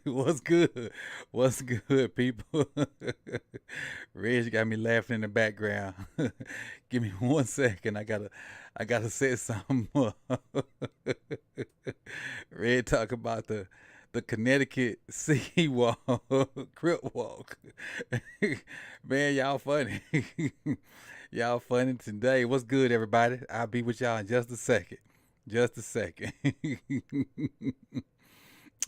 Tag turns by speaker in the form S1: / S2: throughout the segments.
S1: What's good? What's good, people? Reg got me laughing in the background. Give me 1 second. I gotta say something more. Red talk about the Connecticut Sea Walk, Crip Walk. Man, y'all funny. Y'all funny today. What's good, everybody? I'll be with y'all in just a second. Just a second.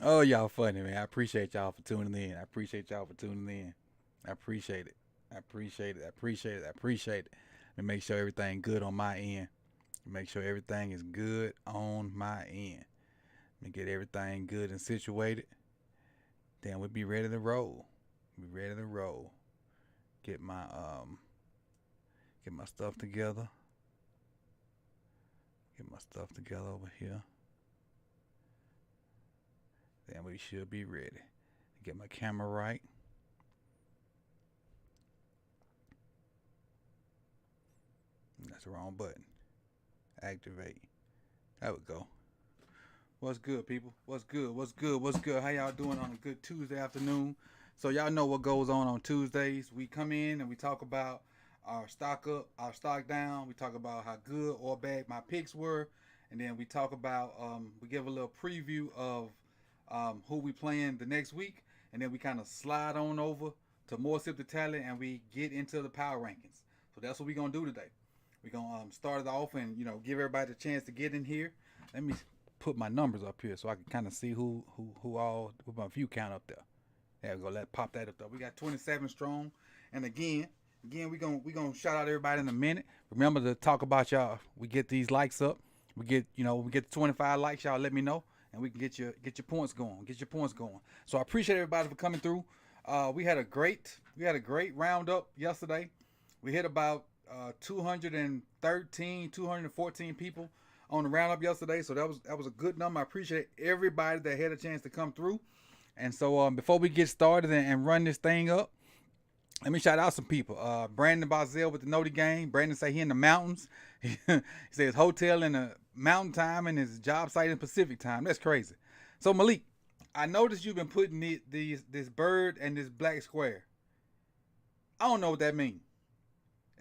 S1: Oh, y'all funny, man. I appreciate y'all for tuning in. I appreciate y'all for tuning in. I appreciate it. I appreciate it. I appreciate it. I appreciate it. And make sure everything good on my end. Make sure everything is good on my end. Let me get everything good and situated. Then we'll be ready to roll. Be ready to roll. Get my stuff together. Get my stuff together over here. Then we should be ready. Get my camera right. That's the wrong button. Activate. There we go. What's good, people? What's good? What's good? What's good? How y'all doing on a good Tuesday afternoon? So y'all know what goes on Tuesdays. We come in and we talk about our stock up, our stock down. We talk about how good or bad my picks were, and then we talk about we give a little preview of who we playing the next week, and then we kind of slide on over to more sip the tally, and we get into the power rankings. So that's what we're gonna do today. We're gonna start it off and give everybody a chance to get in here. Let me put my numbers up here so I can kind of see who all with my view count up there. There we go. Let's pop that up there. We got 27 strong, and again we gonna shout out everybody in a minute. Remember to talk about y'all. We get these likes up. We get we get 25 likes. Y'all let me know, and we can get your points going. Get your points going. So I appreciate everybody for coming through. We had a great roundup yesterday. We hit about 214 people on the roundup yesterday, so that was a good number. I appreciate everybody that had a chance to come through. And so before we get started and run this thing up, let me shout out some people. Brandon Barzell with the Noti Game. Brandon say he in the mountains. He says hotel in the mountain time and his job site in Pacific time. That's crazy. So Malik, I noticed you've been putting this bird and this black square. I don't know what that means.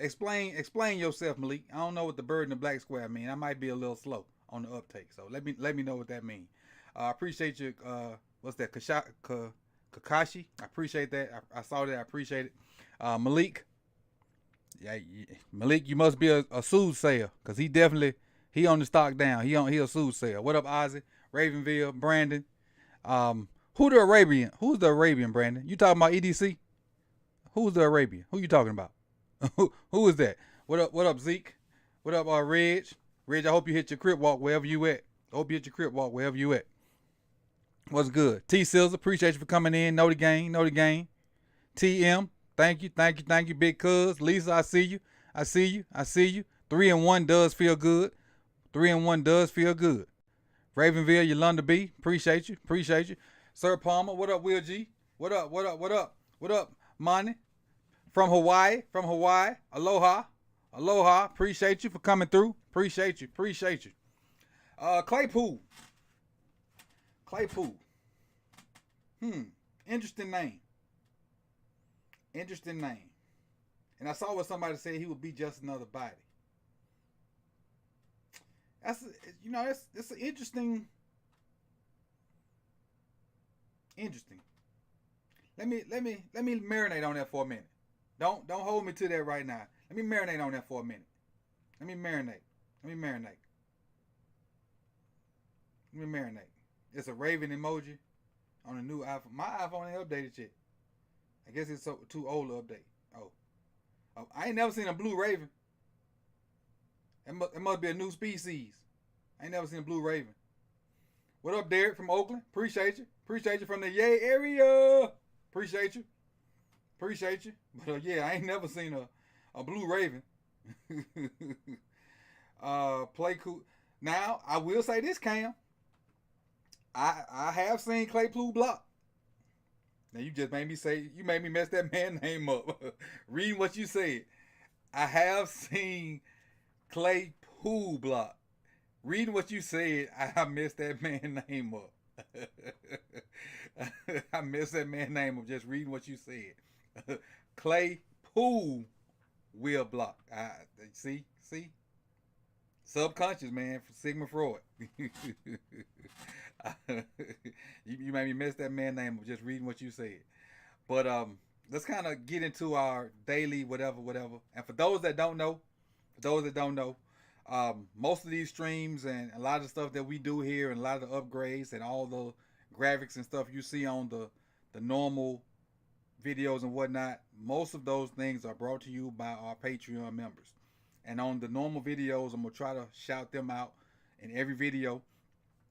S1: Explain yourself, Malik. I don't know what the bird and the black square mean. I might be a little slow on the uptake, so let me know what that means. I appreciate you. What's that? Kakashi. I appreciate that. I saw that. I appreciate it. Malik. Yeah, Malik, you must be a soothsayer, cause he on the stock down. He a soothsayer. What up, Ozzy? Ravenville, Brandon. Who's the Arabian, Brandon? You talking about EDC? Who's the Arabian? Who you talking about? Who is that? What up, Zeke? What up, Reg? Reg, I hope you hit your crib walk wherever you at. What's good? T Sills, appreciate you for coming in. Know the game. TM, thank you, Big Cuz. Lisa, I see you. 3-1 does feel good. Ravenville, Yolanda B, appreciate you. Sir Palmer, what up, Will G? What up, Monty? From Hawaii. Aloha. Appreciate you for coming through. Appreciate you. Claypool. Interesting name. And I saw what somebody said he would be just another body. That's it's an interesting. Let me marinate on that for a minute. Don't hold me to that right now. Let me marinate on that for a minute. Let me marinate. It's a raven emoji on a new iPhone. My iPhone ain't updated yet. I guess it's too old to update. Oh, I ain't never seen a blue raven. It must be a new species. I ain't never seen a blue raven. What up, Derek from Oakland? Appreciate you from the Yay area. Appreciate you. But yeah, I ain't never seen a blue raven. Play cool. Now, I will say this, Cam. I have seen Claypool block. Now you just made me mess that man name up. Reading what you said. I have seen Claypool block. Reading what you said, I messed that man name up. I messed that man name up just reading what you said. Claypool will block. See? Subconscious, man, for Sigmund Freud. You made me mess that man name up just reading what you said. But let's kind of get into our daily whatever. And for those that don't know, most of these streams and a lot of stuff that we do here and a lot of the upgrades and all the graphics and stuff you see on the normal videos and whatnot, most of those things are brought to you by our Patreon members. And on the normal videos, I'm going to try to shout them out in every video.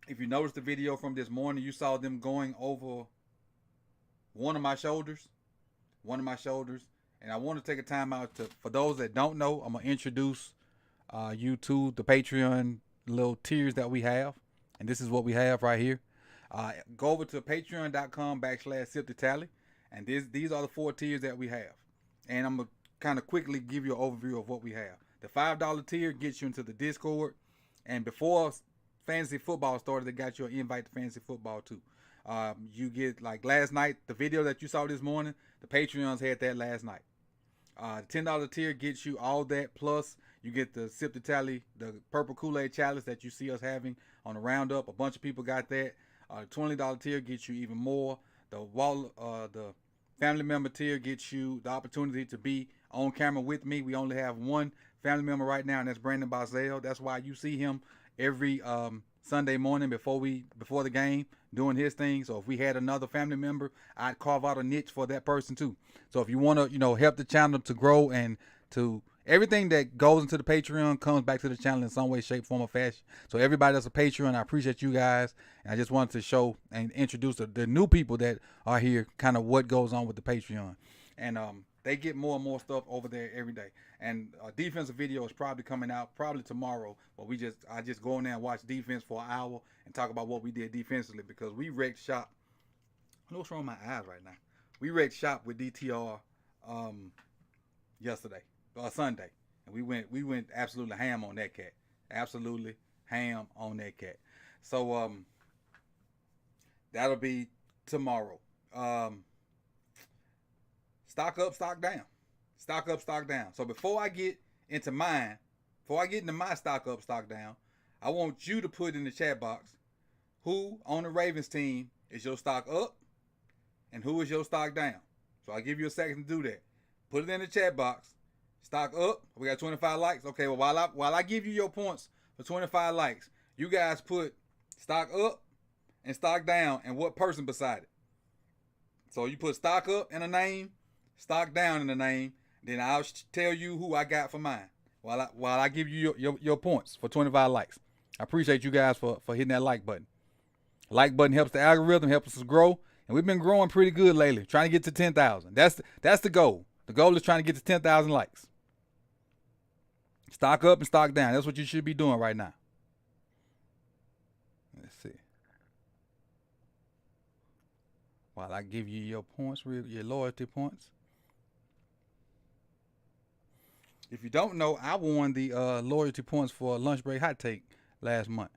S1: If you noticed the video from this morning, you saw them going over one of my shoulders. And I want to take a time out for those that don't know, I'm going to introduce you to the Patreon little tiers that we have. And this is what we have right here. Go over to patreon.com/sip-the-tally. And these are the 4 tiers that we have. And I'm going to kind of quickly give you an overview of what we have. The $5 tier gets you into the Discord. And before fantasy football started, they got you an invite to fantasy football too. You get, like last night, the video that you saw this morning, the Patreons had that last night. The $10 tier gets you all that, plus you get the Sip the Tally, the purple Kool-Aid challenge that you see us having on the roundup. A bunch of people got that. The $20 tier gets you even more. The family member tier gets you the opportunity to be on camera with me. We only have one family member right now, and that's Brandon Bazel. That's why you see him every Sunday morning before the game doing his thing. So if we had another family member, I'd carve out a niche for that person too. So if you want to, help the channel to grow and to everything that goes into the Patreon comes back to the channel in some way, shape, form, or fashion. So everybody that's a Patreon, I appreciate you guys. And I just wanted to show and introduce the new people that are here, kind of what goes on with the Patreon. And they get more and more stuff over there every day. And a defensive video is probably coming out probably tomorrow. But I just go in there and watch defense for an hour and talk about what we did defensively, because we wrecked shop. I know what's wrong with my eyes right now. We wrecked shop with DTR Sunday, and we went absolutely ham on that cat. Absolutely ham on that cat. So that'll be tomorrow. Stock up, stock down. Stock up, stock down. So before I get into my stock up, stock down, I want you to put in the chat box who on the Ravens team is your stock up and who is your stock down. So I'll give you a second to do that. Put it in the chat box. Stock up. We got 25 likes. Okay, well, while I give you your points for 25 likes, you guys put stock up and stock down and what person beside it. So you put stock up in a name, stock down in the name, then I'll tell you who I got for mine while I give you your points for 25 likes. I appreciate you guys for hitting that like button. Like button helps the algorithm, helps us grow, and we've been growing pretty good lately, trying to get to 10,000. That's the goal. The goal is trying to get to 10,000 likes. Stock up and stock down. That's what you should be doing right now. Let's see. While I give you your points, your loyalty points. If you don't know, I won the loyalty points for Lunch Break Hot Take last month.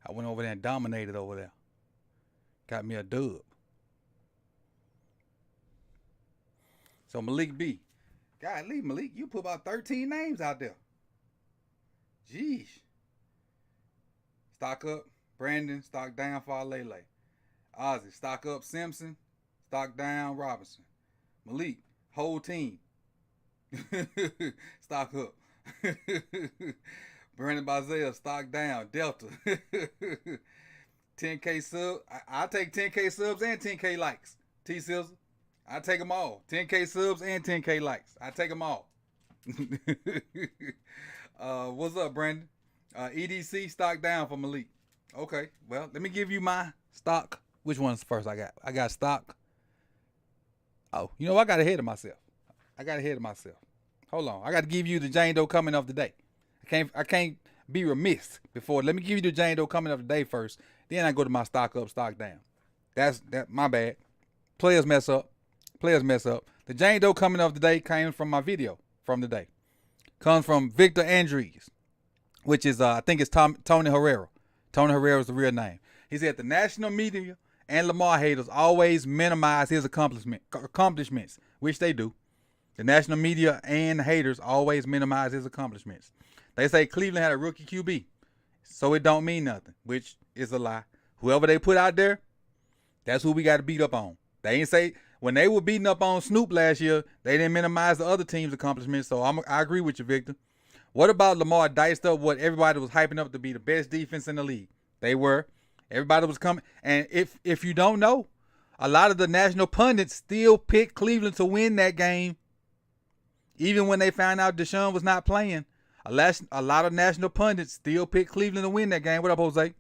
S1: I went over there and dominated over there. Got me a dub. So Malik B. Golly, Malik, you put about 13 names out there. Jeez. Stock up, Brandon. Stock down, Lele. Ozzy, stock up, Simpson. Stock down, Robinson. Malik, whole team. Stock up. Brandon Bazel, stock down, Delta. 10K sub. I'll take 10K subs and 10K likes. T-Sizzle. I take them all. 10K subs and 10K likes. I take them all. What's up, Brandon? EDC stock down for Malik. Okay, well, let me give you my stock. Which one's first I got? I got stock. Oh, I got ahead of myself. Hold on. I got to give you the Jane Doe coming of the day. I can't be remiss before. Let me give you the Jane Doe coming of the day first. Then I go to my stock up, stock down. That's my bad. Players mess up. Players mess up. The Jane Doe coming of the day came from my video from the day. Comes from Victor Andrees, which is I think it's Tony Herrera. Tony Herrera is the real name. He said the national media and Lamar haters always minimize his accomplishments, which they do. The national media and haters always minimize his accomplishments. They say Cleveland had a rookie QB, so it don't mean nothing, which is a lie. Whoever they put out there, that's who we got to beat up on. They ain't say when they were beating up on Snoop last year, they didn't minimize the other team's accomplishments. So I agree with you, Victor. What about Lamar diced up what everybody was hyping up to be the best defense in the league? They were. Everybody was coming. And if you don't know, a lot of the national pundits still picked Cleveland to win that game. Even when they found out Deshaun was not playing, a lot of national pundits still picked Cleveland to win that game. What up, Jose?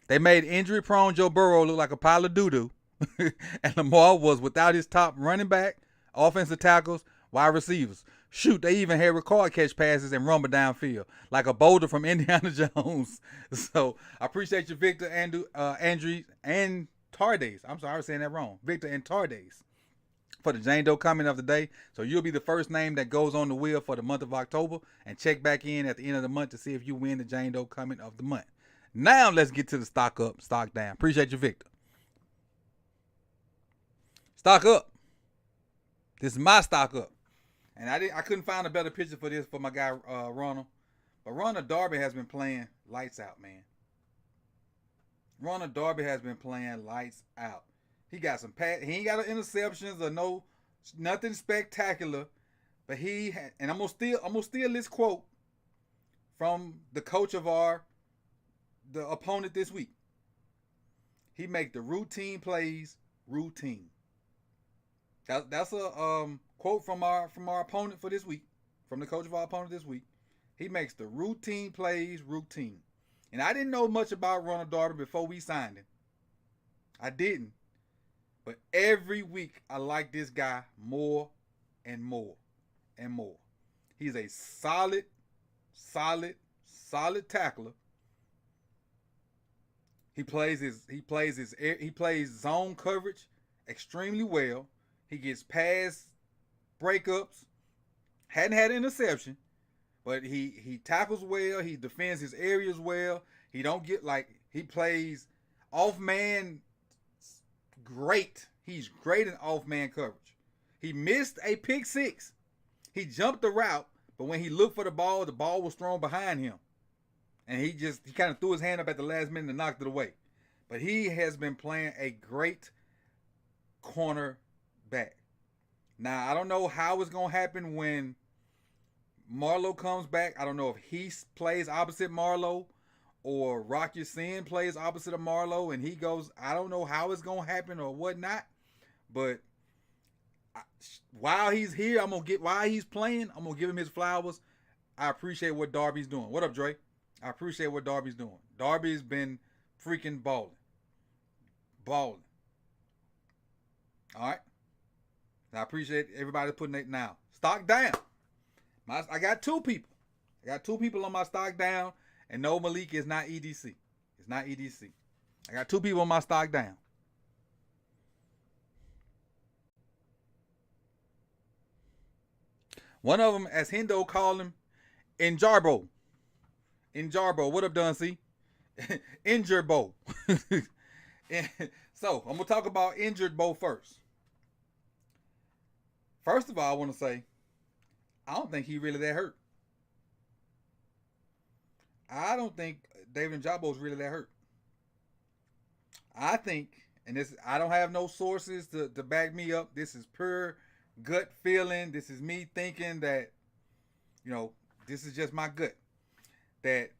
S1: They made injury-prone Joe Burrow look like a pile of doo-doo. And Lamar was without his top running back, offensive tackles, wide receivers. Shoot, they even had Ricard catch passes and rumble downfield like a boulder from Indiana Jones. So I appreciate you, Victor, Andrews, and Tardes. I'm sorry, I was saying that wrong. Victor and Tardes for the Jane Doe comment of the day. So you'll be the first name that goes on the wheel for the month of October, and check back in at the end of the month to see if you win the Jane Doe comment of the month. Now let's get to the stock up, stock down. Appreciate you, Victor. Stock up. This is my stock up. And I couldn't find a better picture for this for my guy Ronald. But Ronald Darby has been playing lights out, man. Ronald Darby has been playing lights out. He got some he ain't got interceptions or nothing spectacular, but and I'm gonna steal this quote from the coach of the opponent this week. He make the routine plays routine. That's a quote from our opponent for this week, from the coach of our opponent this week. He makes the routine plays routine. And I didn't know much about Ronald Darby before we signed him. I didn't. But every week I like this guy more and more and more. He's a solid tackler. He plays zone coverage extremely well. He gets pass breakups. Hadn't had an interception, but he tackles well. He defends his areas well. He plays off man great. He's great in off man coverage. He missed a pick six. He jumped the route, but when he looked for the ball was thrown behind him. And he kind of threw his hand up at the last minute and knocked it away. But he has been playing a great cornerback. Now, I don't know how it's going to happen when Marlowe comes back. I don't know if he plays opposite Marlowe or Rock Ya-Sin plays opposite of Marlowe and he goes. I don't know how it's going to happen or whatnot. But while he's here, while he's playing, I'm going to give him his flowers. I appreciate what Darby's doing. What up, Dre? I appreciate what Darby's doing. Darby's been freaking balling. Balling. All right? I appreciate everybody putting it now. Stock down. I got two people. I got two people on my stock down, and no, Malik is not EDC. It's not EDC. I got two people on my stock down. One of them, as Hendo called him, Injarbo. Injarbo. What up, Don C? Injured Bo. So, I'm going to talk about Injured Bo first. First of all, I want to say, I don't think he really that hurt. I don't think David Njoku is really that hurt. I think, and this, I don't have no sources to back me up. This is pure gut feeling. This is me thinking that, this is just my gut. That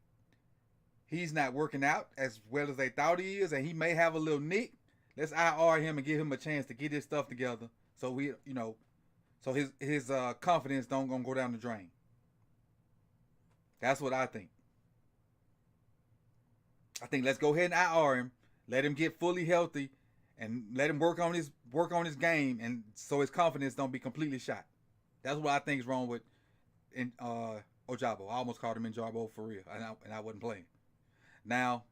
S1: he's not working out as well as they thought he is, and he may have a little nick. Let's IR him and give him a chance to get his stuff together, so so his confidence don't gonna go down the drain. That's what I think. I think let's go ahead and IR him, let him get fully healthy, and let him work on his game, and so his confidence don't be completely shot. That's what I think is wrong with Ojabo. I almost called him in Jarbo for real, and I wasn't playing. Now,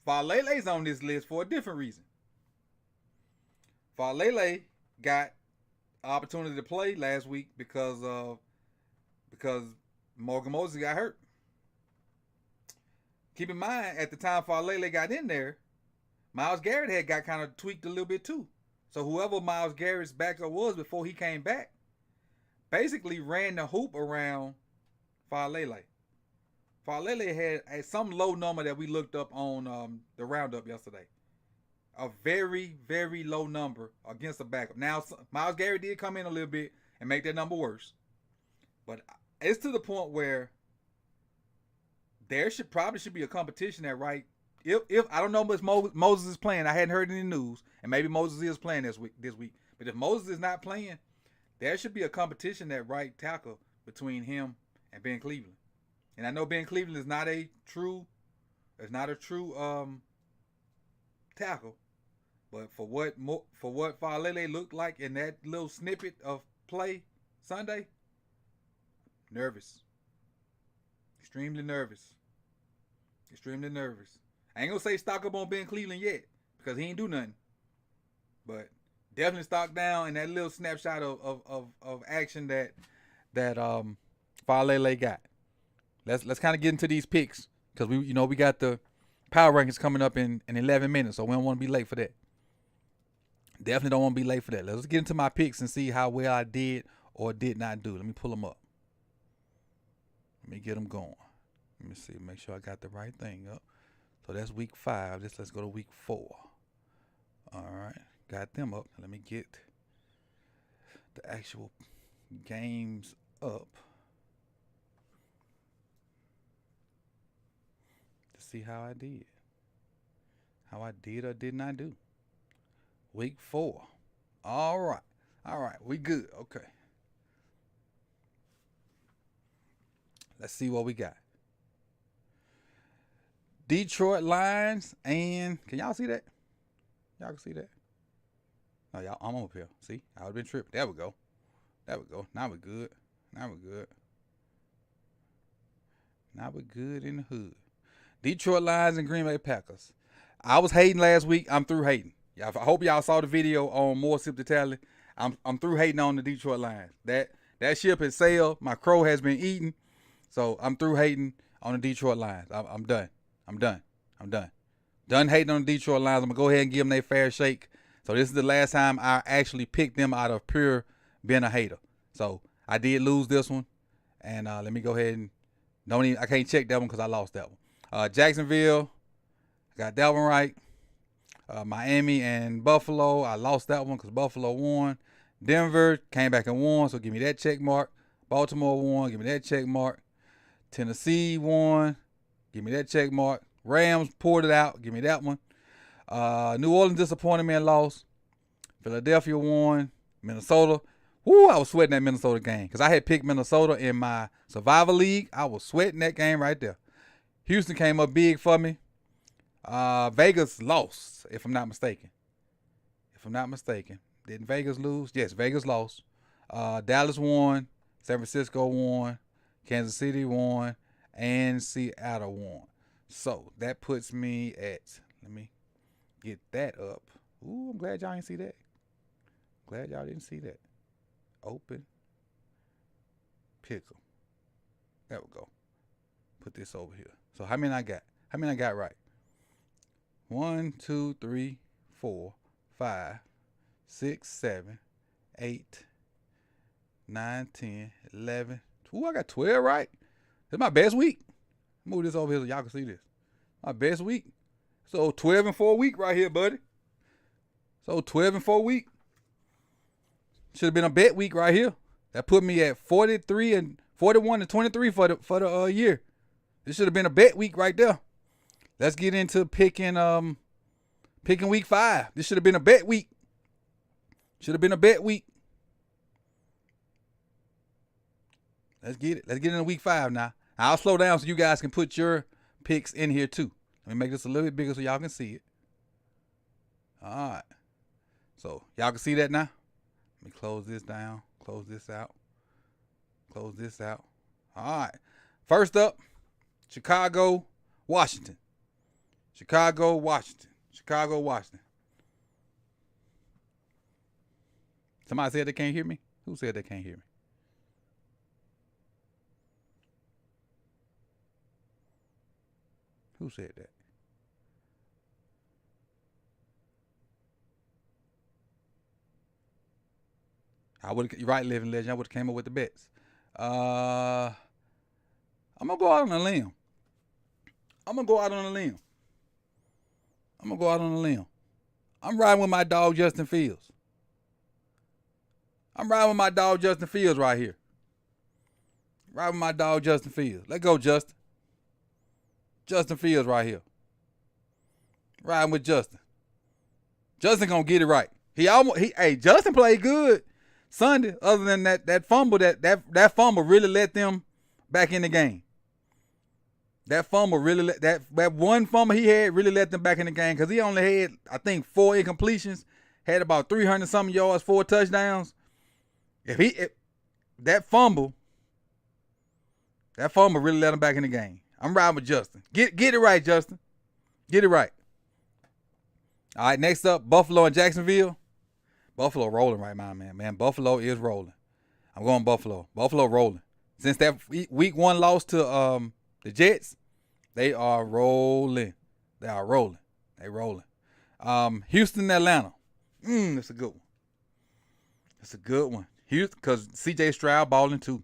S1: Falele's on this list for a different reason. Falele got opportunity to play last week because Morgan Moses got hurt. Keep in mind, at the time Falele got in there, Myles Garrett had got kind of tweaked a little bit too. So whoever Myles Garrett's backup was before he came back, basically ran the hoop around Falele. Falele had some low number that we looked up on the roundup yesterday. A very, very low number against a backup. Now, Myles Garrett did come in a little bit and make that number worse. But it's to the point where there probably should be a competition at right. If I don't know if Moses is playing, I hadn't heard any news, and maybe Moses is playing this week. But if Moses is not playing, there should be a competition at right tackle between him and Ben Cleveland. And I know Ben Cleveland is not a true tackle, but for what Falele looked like in that little snippet of play Sunday, nervous, extremely nervous. I ain't gonna say stock up on Ben Cleveland yet because he ain't do nothing, but definitely stock down in that little snapshot of action that Falele got. Let's kind of get into these picks because we got the power rankings coming up in 11 minutes, so we don't want to be late for that. Definitely don't want to be late for that. Let's get into my picks and see how well I did or did not do. Let me pull them up. Let me get them going. Let me see. Make sure I got the right thing up. So that's week 5. Let's go to week 4. All right. Got them up. Let me get the actual games up to see how I did. How I did or did not do. Week 4. All right. We good. Okay. Let's see what we got. Detroit Lions and can y'all see that? Y'all can see that? No, y'all, I'm up here. See? I would have been tripping. There we go. Now we're good. Now we're good in the hood. Detroit Lions and Green Bay Packers. I was hating last week. I'm through hating. I hope y'all saw the video on More Sip to Tally. I'm through hating on the Detroit Lions. That ship has sailed. My crow has been eaten. So I'm through hating on the Detroit Lions. I'm done. Done hating on the Detroit Lions. I'm going to go ahead and give them their fair shake. So this is the last time I actually picked them out of pure being a hater. So I did lose this one. And let me go ahead and I can't check that one because I lost that one. Jacksonville, I got that one right. Miami and Buffalo, I lost that one because Buffalo won. Denver came back and won, so give me that check mark. Baltimore won, give me that check mark. Tennessee won, give me that check mark. Rams poured it out, give me that one. New Orleans disappointed me and lost. Philadelphia won. Minnesota, I was sweating that Minnesota game because I had picked Minnesota in my Survivor League. I was sweating that game right there. Houston came up big for me. Vegas lost, if I'm not mistaken. Didn't Vegas lose? Yes, Vegas lost. Dallas won. San Francisco won. Kansas City won. And Seattle won. So that puts me at, let me get that up. Ooh, I'm glad y'all didn't see that. Open. Pickle. There we go. Put this over here. So how many I got right? 1, 2, 3, 4, 5, 6, 7, 8, 9, 10, 11. Ooh, I got 12 right. That's my best week. Move this over here so y'all can see this. My best week. So 12 and 4 week right here, buddy. So 12 and 4 week. Should have been a bet week right here. That put me at 43 and 41 and 23 for the year. This should have been a bet week right there. Let's get into picking week 5. This should have been a bet week. Let's get it. Let's get into week 5 now. I'll slow down so you guys can put your picks in here too. Let me make this a little bit bigger so y'all can see it. All right. So y'all can see that now. Let me close this down. Close this out. Close this out. All right. First up, Chicago, Washington. Chicago, Washington. Chicago, Washington. Somebody said they can't hear me? Who said they can't hear me? Who said that? You're right, Living Legend. I would have came up with the bets. I'm gonna go out on a limb. I'm riding with my dog Justin Fields. Right here. Riding with my dog Justin Fields. Let's go, Justin. Justin Fields right here. Riding with Justin. Justin gonna get it right. Justin played good Sunday. Other than that fumble, that fumble really let them back in the game. That fumble really that one fumble he had really let them back in the game because he only had, I think, 4 incompletions, had about 300 something yards, 4 touchdowns. That fumble really let him back in the game. I'm riding with Justin. Get it right, Justin. Get it right. All right, next up, Buffalo and Jacksonville. Buffalo rolling right now, man. Buffalo is rolling. I'm going Buffalo. Buffalo rolling. Since that week 1 loss to the Jets, they are rolling. They rolling. Houston, Atlanta. That's a good one. Houston, because C.J. Stroud balling too.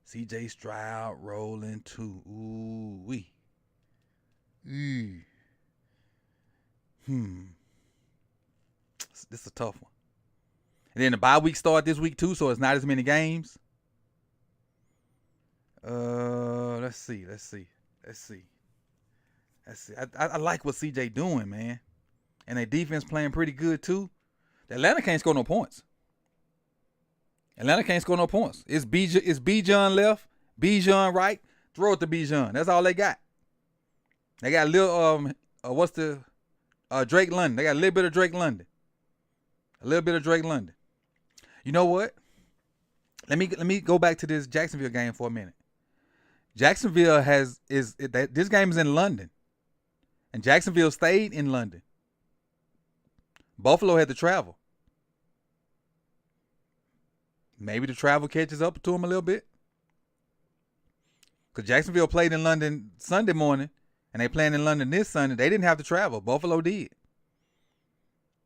S1: C.J. Stroud rolling too. Ooh-wee. This is a tough one. And then the bye week start this week too, so it's not as many games. Let's see. I like what CJ doing, man. And their defense playing pretty good too. The Atlanta can't score no points. It's Bijan left, Bijan right. Throw it to Bijan. That's all they got. They got a little Drake London. They got a little bit of Drake London. You know what? Let me go back to this Jacksonville game for a minute. Jacksonville this game is in London, and Jacksonville stayed in London. Buffalo had to travel. Maybe the travel catches up to them a little bit, because Jacksonville played in London Sunday morning, and they playing in London this Sunday. They didn't have to travel. Buffalo did.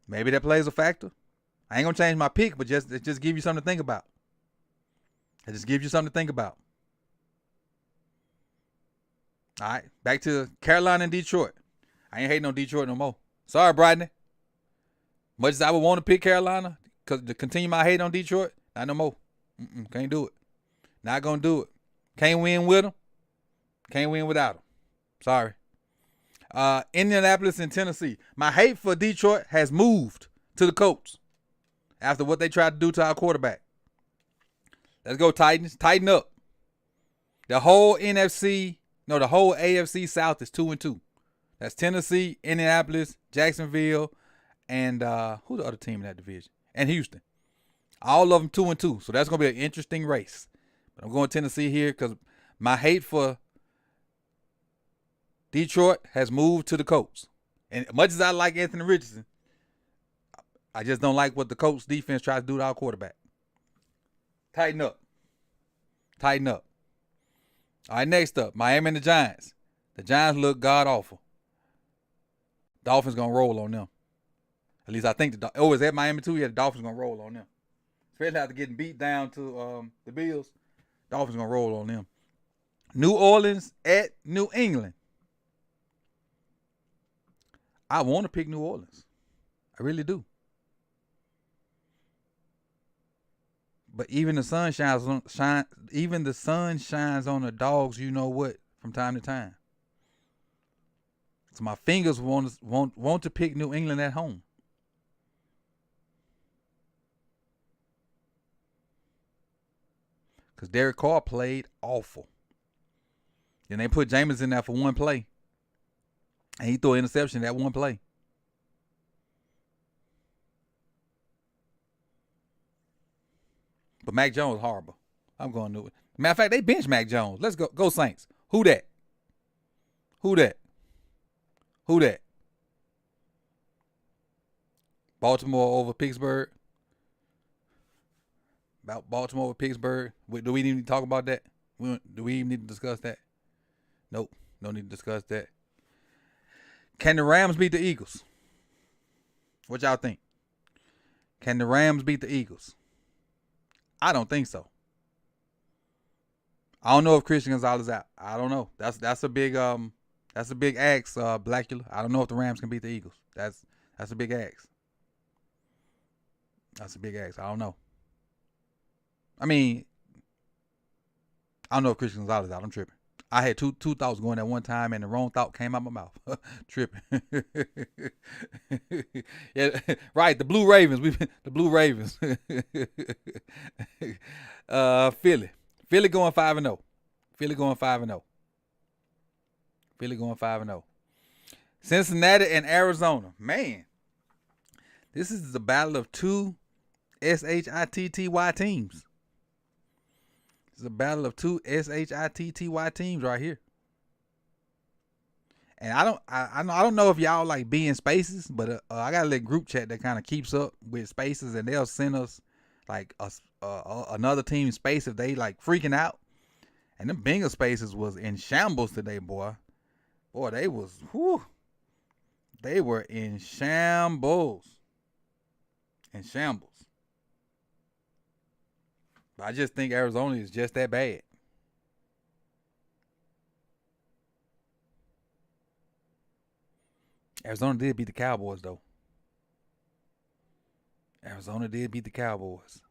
S1: Maybe that plays a factor. I ain't gonna change my pick, but just give you something to think about. All right, back to Carolina and Detroit. I ain't hating on Detroit no more. Sorry, Brodney. Much as I would want to pick Carolina, because to continue my hate on Detroit, not no more. Can't do it. Not gonna do it. Can't win with them. Can't win without them. Sorry. Indianapolis and Tennessee. My hate for Detroit has moved to the Colts after what they tried to do to our quarterback. Let's go, Titans. Tighten up. The whole AFC South is 2-2. That's Tennessee, Indianapolis, Jacksonville, and who's the other team in that division? And Houston. All of them 2-2. So that's going to be an interesting race. But I'm going Tennessee here because my hate for Detroit has moved to the Colts. And much as I like Anthony Richardson, I just don't like what the Colts defense tries to do to our quarterback. Tighten up. All right, next up, Miami and the Giants. The Giants look god-awful. Dolphins going to roll on them. At least I think is that Miami too? Yeah, the Dolphins going to roll on them. Especially after getting beat down to the Bills. Dolphins going to roll on them. New Orleans at New England. I want to pick New Orleans. I really do. But even the sun shines on the dogs, you know what, from time to time. So my fingers want to pick New England at home. Because Derek Carr played awful. Then they put Jameis in there for one play. And he threw an interception that one play. But Mac Jones horrible. I'm going to it. Matter of fact, they bench Mac Jones. Let's go. Go Saints. Who that? Who that? Who that? Baltimore over Pittsburgh. About Baltimore over Pittsburgh. Do we need to talk about that? Do we even need to discuss that? Nope. Don't need to discuss that. Can the Rams beat the Eagles? What y'all think? Can the Rams beat the Eagles? I don't think so. I don't know if Christian Gonzalez out. I don't know. That's a big ask, Blackula. I don't know if the Rams can beat the Eagles. That's a big ask. That's a big ask. I don't know. I mean, I don't know if Christian Gonzalez out. I'm tripping. I had two thoughts going at one time, and the wrong thought came out my mouth. Tripping. Yeah, right. The Blue Ravens. The Blue Ravens. Philly. Philly going 5-0. Philly going 5-0. Philly going 5-0. Cincinnati and Arizona. Man, this is the battle of two SHITTY teams. It's a battle of two SHITTY teams right here. And I don't know if y'all like being spaces, but I got a little group chat that kind of keeps up with spaces, and they'll send us like another team space if they like freaking out. And them Bengals spaces was in shambles today, boy. Boy, they was they were in shambles. In shambles. I just think Arizona is just that bad. Arizona did beat the Cowboys, though. Arizona did beat the Cowboys.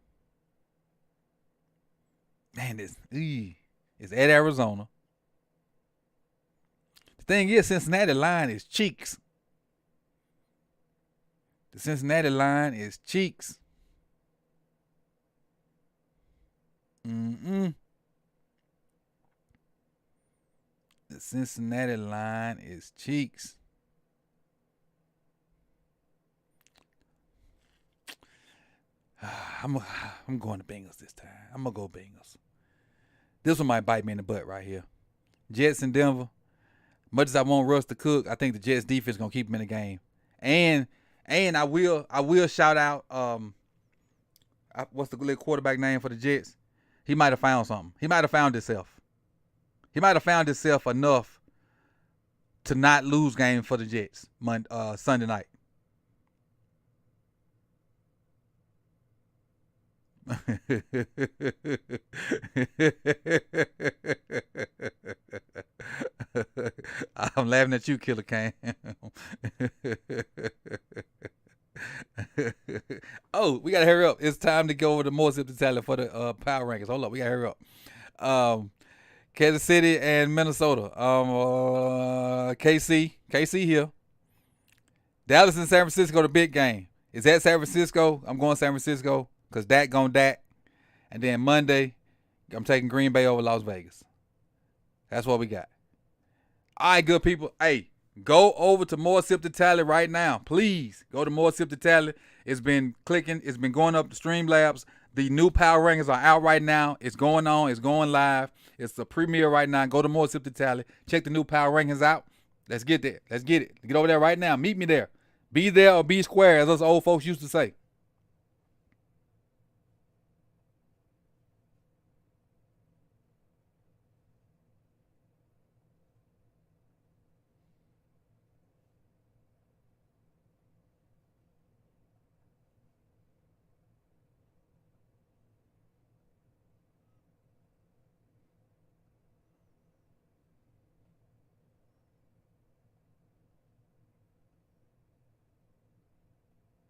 S1: Man, it's at Arizona. The thing is, Cincinnati line is cheeks. The Cincinnati line is cheeks. The Cincinnati line is cheeks. I'm going to Bengals this time. I'm going to go Bengals. This one might bite me in the butt right here. Jets in Denver. Much as I want Russ to cook, I think the Jets defense is going to keep him in the game. And I will shout out what's the little quarterback name for the Jets? He might have found something. He might have found himself. He might have found himself enough to not lose game for the Jets Sunday night. I'm laughing at you, Killer Cam. Oh, we gotta hurry up. It's time to go over the more zip to tally for the power rankings. Hold up, we gotta hurry up. Kansas City and Minnesota. KC here. Dallas and San Francisco, the big game. Is that San Francisco? I'm going San Francisco because Dak gon' Dak. And then Monday, I'm taking Green Bay over Las Vegas. That's what we got. All right, good people. Hey, go over to More Sip to Tally right now. Please go to More Sip to Tally. It's been clicking. It's been going up to Streamlabs. The new power rankings are out right now. It's going on. It's going live. It's the premiere right now. Go to More Sip to Tally. Check the new power rankings out. Let's get there. Let's get it. Get over there right now. Meet me there. Be there or be square, as us old folks used to say.